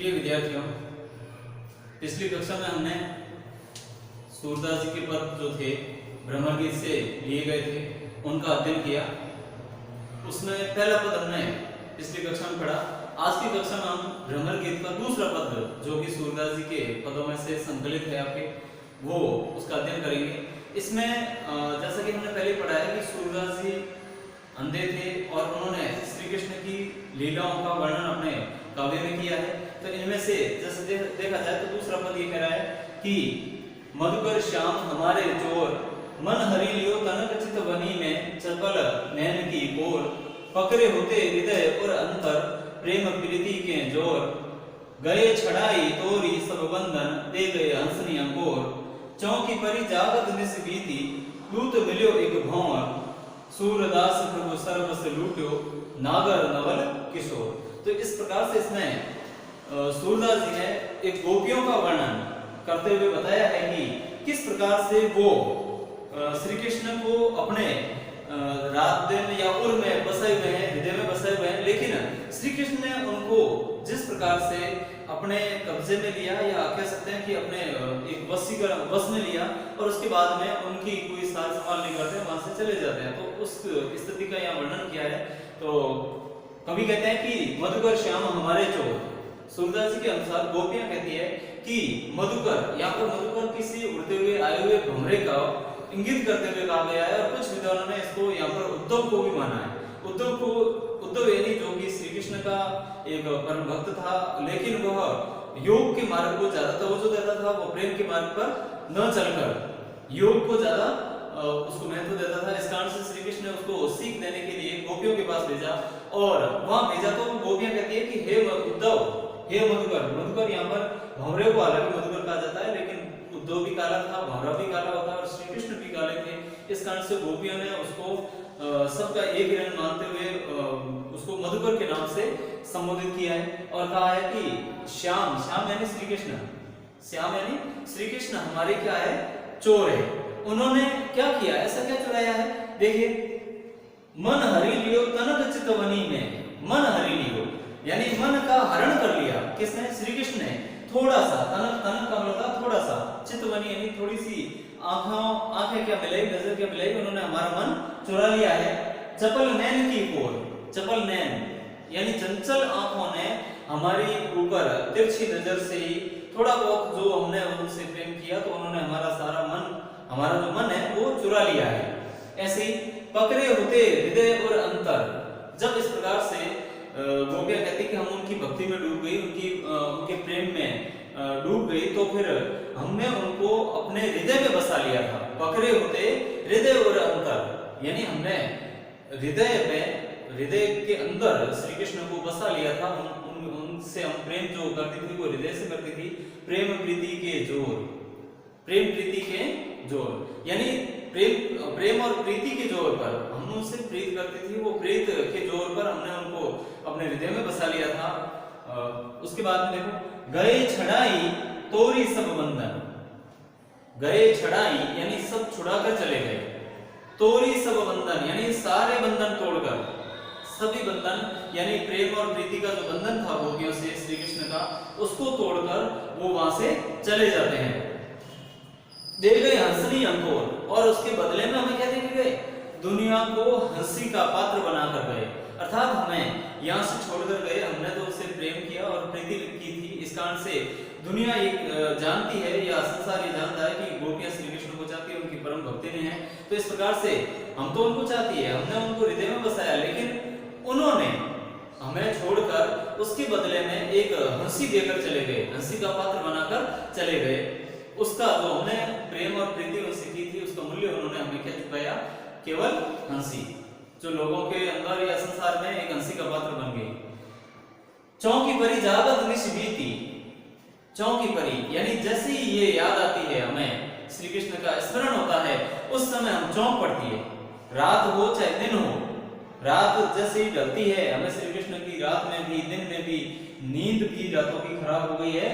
प्रिय विद्यार्थियों, पिछली कक्षा में हमने सूरदास जी के पद जो थे भ्रमर गीत से लिए गए थे उनका अध्ययन किया। उसमें पहला पद हमने पिछली कक्षा में पढ़ा। आज की कक्षा में हम भ्रमर गीत का दूसरा पद जो कि सूरदास जी के पदों में से संकलित है आपके, वो उसका अध्ययन करेंगे। इसमें जैसा कि हमने पहले पढ़ा है कि सूरदास जी अंधे थे और उन्होंने श्री कृष्ण की लीलाओं का वर्णन अपने काव्य में किया है। तो इनमें से जैसे देखा जाए तो दूसरा पद ये कह रहा है कि मधुकर श्याम हमारे जोर, मन हरि लियो तनक चित वनी में, चपल नैन की कोर, पकड़े होते हृदय और अंतर, प्रेम प्रीति के जोर, गए छड़ाई तोरी सब बंधन, दे गए हंसनी अंकोर, चौकी परी जागत निस बीती, दूत मिल्यो एक भौर, सूरदास प्रभु सर्वस लूट्यो, नागर नवल किशोर। तो इस प्रकार से इसमें सूरदास जी ने एक गोपियों का वर्णन करते हुए बताया है कि किस प्रकार से वो श्री कृष्ण को अपने रात दिन या उर में बसाए हुए हैं, हृदय में बसाए हुए हैं, लेकिन श्री कृष्ण ने उनको जिस प्रकार से अपने कब्जे में लिया या कह सकते हैं कि अपने एक वश में लिया और उसके बाद में उनकी कोई सार संभाल नहीं करते, वहां से चले जाते हैं। तो उस स्थिति का यहाँ वर्णन किया है। तो कवि कहते हैं कि मधुकर श्याम हमारे चोर। सूरदास जी के अनुसार गोपियां कहती है कि मधुकर, यहाँ पर मधुकर किसी उड़ते हुए आए हुए भंवरे का इंगित करते हुए कहा गया है और कुछ विद्वानों ने इसको यहाँ पर उद्धव को भी माना है। उद्धव यानी जो कि श्री कृष्ण का एक परम भक्त था, लेकिन वह योग के मार्ग को ज्यादा तवज्जो देता था, वो प्रेम के मार्ग पर न चलकर योग को ज्यादा उसको महत्व देता था। इस कारण से श्री कृष्ण ने उसको सीख देने के लिए गोपियों के पास भेजा और वहां भेजा तो गोपियां कहती है कि हे उद्धव, हे मधुकर। मधुकर यहाँ पर भंवरे को हालांकि मधुकर कहा जाता है, लेकिन उद्धव भी काला था, भंवरा भी काला होता है और श्री कृष्ण भी काले थे। इस कारण से गोपियों ने उसको सबका एक ही रंग मानते हुए उसको मधुकर के नाम से संबोधित किया है और कहा है कि श्याम, श्याम यानी श्री कृष्ण, श्याम यानी श्री कृष्ण हमारे क्या है, चोर है। उन्होंने क्या किया, ऐसा क्या चुराया है? देखिए, मन हरि लियो तनक चित वनी में, मन हरि लियो यानी मन का हरण कर लिया। किसने? श्री कृष्ण ने। थोड़ा सा, तनक का मतलब थोड़ा सा, चितवनी यानी थोड़ी सी आंखें क्या मिलाई, नजर क्या मिलाई, उन्होंने हमारा मन चुरा लिया है। चपल नैन की कोर, चपल नैन यानी चंचल आंखों ने हमारी ऊपर तिरछी नजर से ही थोड़ा बहुत जो हमने उनसे प्रेम किया तो उन्होंने हमारा सारा मन, हमारा जो मन है वो चुरा लिया है। ऐसे ही पकड़े होते हृदय और अंतर। जब इस प्रकार से गोपियां कहती कि हम उनकी भक्ति में डूब गई, उनके प्रेम में डूब गई, तो फिर हमने उनको अपने हृदय में बसा लिया था। पकड़े होते हृदय और अंतर यानी हमने हृदय के अंदर श्री कृष्ण को बसा लिया था। उनसे हम प्रेम जो करती थी वो हृदय से करती थी। प्रेम प्रीति के जोर, प्रेम प्रीति के जोर यानी प्रेम और प्रीति के जोर पर हम उनसे प्रीत करती थी, वो प्रीत के जोर पर हमने उनको अपने हृदय में बसा लिया था। उसके बाद में देखो, गए छड़ाई तोरी सब बंधन, गए छड़ाई यानी सब छुड़ाकर चले गए, तोरी सब बंधन यानी सारे बंधन तोड़कर, सभी बंधन यानी प्रेम और प्रीति का जो बंधन था गोपियों से श्री कृष्ण का, उसको तोड़कर वो वहां से चले जाते हैं। दे गए हंसनी अंकोर और उसके बदले में हमें क्या दे गए? दुनिया को हंसी का पात्र बनाकर गए। अर्थात हमें यहाँ से छोड़कर गए, हमने तो उससे प्रेम किया और प्रीति की थी। इस कारण से दुनिया ये जानती है या संसार ये जानता है कि गोपियां श्री कृष्ण को चाहती है, उनकी परम भक्ति में है। तो इस प्रकार से हम तो उनको चाहती है, हमने उनको हृदय में बसाया, लेकिन उन्होंने हमें छोड़कर उसके बदले में एक हंसी देकर चले गए, हंसी का पात्र बनाकर चले गए। उसका जो हमने प्रेम और प्रीति उनसे की थी उसका मूल्य उन्होंने हमें क्या चुकाया? केवल हंसी, जो लोगों के अंदर या संसार में एक हंसी का पात्र बन गई। चौकी परी जागत निश बीती, चौकी परी यानी जैसे ही ये याद आती है, हमें श्री कृष्ण का स्मरण होता है, उस समय हम चौंक पड़ती है। रात हो चाहे दिन हो, रात जैसे ही ढलती है, हमें श्री कृष्ण की रात में भी दिन में भी नींद भी रातों की खराब हो गई है,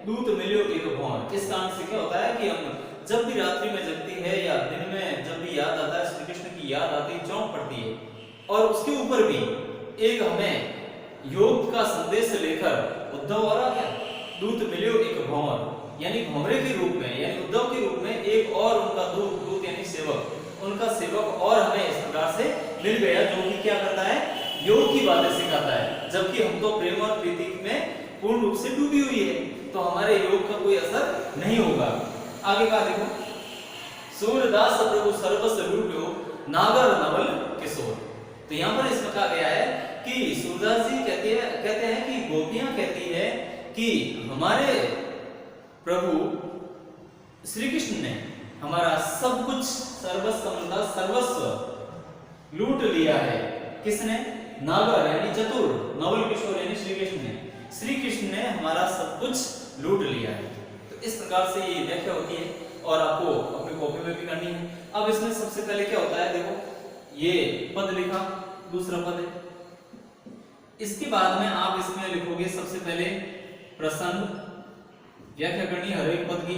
दूत मिल्यो एक भौर। इस कारण से क्या होता है कि हम जब भी रात्रि में जगती है या दिन में जब भी याद आता है, श्री कृष्ण की याद आती है, चौंक पड़ती है। और उसके ऊपर भी एक हमें योग का संदेश लेकर उद्धव और आ गया। दूत मिलियो एक भंवर, यानी भंवरे के रूप में, यानी उद्धव के रूप में एक और उनका दूत यानी सेवक, उनका सेवक और हमें इस प्रकार से मिल गया, जो कि क्या करता है, योग की बातें सिखाता है। जबकि हम तो प्रेम और प्रीति में पूर्ण रूप से डूबी हुई है, तो हमारे योग का कोई असर नहीं होगा। आगे का देखो, सूरदास प्रभु सर्वस लूट्यो नागर नवल किशोर। तो यहाँ पर इसमें कहा गया है कि सूरदास जी कहते हैं कि गोपियां कहती है कि हमारे प्रभु श्री कृष्ण ने हमारा सब कुछ सर्वस्व लूट लिया है। किसने? नागर यानी चतुर, नवल किशोर यानी श्री कृष्ण ने। श्री कृष्ण ने हमारा सब कुछ लूट लिया है। तो इस प्रकार से ये व्याख्या होती है और आपको अपनी कॉपी में भी करनी है। अब इसमें सबसे पहले क्या होता है, देखो ये पद लिखा, दूसरा पद है, इसके बाद में आप इसमें लिखोगे सबसे पहले प्रसंग, व्याख्या करनी है हर एक पद की,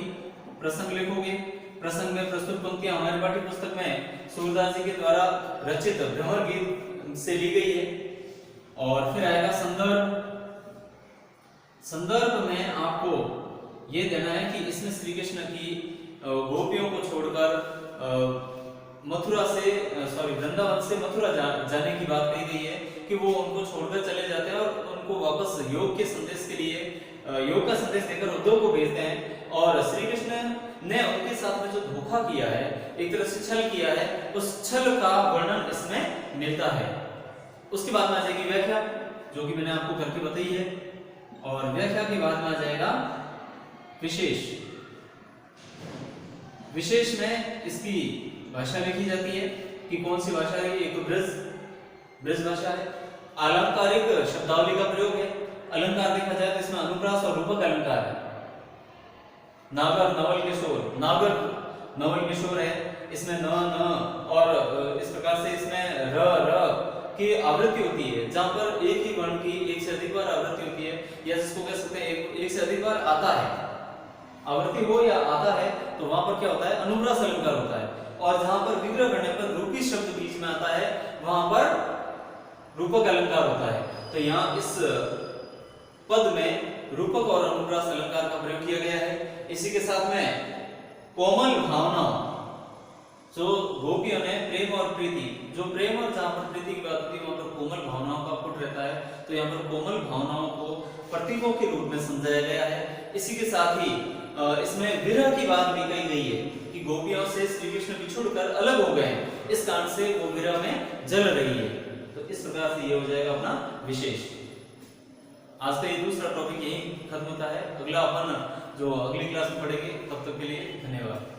प्रसंग लिखोगे। प्रसंग में प्रस्तुत पंक्तियां हमारे पाठ्य पुस्तक में सूरदास जी के द्वारा रचित भ्रमर गीत से ली गई है। और फिर आएगा संदर्भ। संदर्भ में आपको ये देना है कि इसमें श्री कृष्ण की गोपियों को छोड़कर वृंदावन से मथुरा जाने की बात कही गई है कि वो उनको छोड़कर चले जाते हैं और उनको वापस योग के संदेश के लिए, योग का संदेश देकर उद्धव को भेजते हैं। और श्री कृष्ण ने उनके साथ में जो धोखा किया है, एक तरह से छल किया है, उस छल का वर्णन इसमें मिलता है। उसके बाद में आ जाएगी व्याख्या, जो कि मैंने आपको करके बताई है। और व्याख्या के बाद में आ जाएगा विशेष। विशेष में इसकी भाषा लिखी जाती है कि कौन सी भाषा है, एक तो ब्रज भाषा है। अलंकारिक शब्दावली का प्रयोग है। अलंकार देखा जाए तो इसमें अनुप्रास और रूपक अलंकार है। नागर नवल किशोर, नागर नवल किशोर है, इसमें न और इस प्रकार से इसमें र की आवृत्ति होती है, जहां पर एक ही वर्ण की एक से अधिक बार आवृत्ति होती है, या जिसको कह सकते हैं एक से अधिक बार आता है, आवृत्ति हो या आता है, तो वहां पर क्या होता है, अनुप्रास अलंकार होता है। और जहां पर विग्रह करने पर रूपी शब्द बीच में आता है, वहां पर रूपक अलंकार होता है। तो यहाँ इस पद में रूपक और अनुप्रास अलंकार का प्रयोग किया गया है। इसी के साथ में कोमल भावना, जो गोपियों ने प्रेम और प्रीति, जो प्रेम और जहां पर प्रीति की बात होती है वहां पर कोमल भावनाओं का पुट रहता है, तो यहाँ पर कोमल भावनाओं को प्रतीकों के रूप में समझाया गया है। इसी के साथ ही इसमें विरह की बात भी कही गई है कि गोपियों से श्री कृष्ण बिछुड़कर अलग हो गए, इस कारण से वो विरह में जल रही है। तो इस प्रकार से ये हो जाएगा अपना विशेष। आज का ये दूसरा टॉपिक यही खत्म होता है। अगला अपन जो अगली क्लास में पढ़ेंगे, तब तक के लिए धन्यवाद।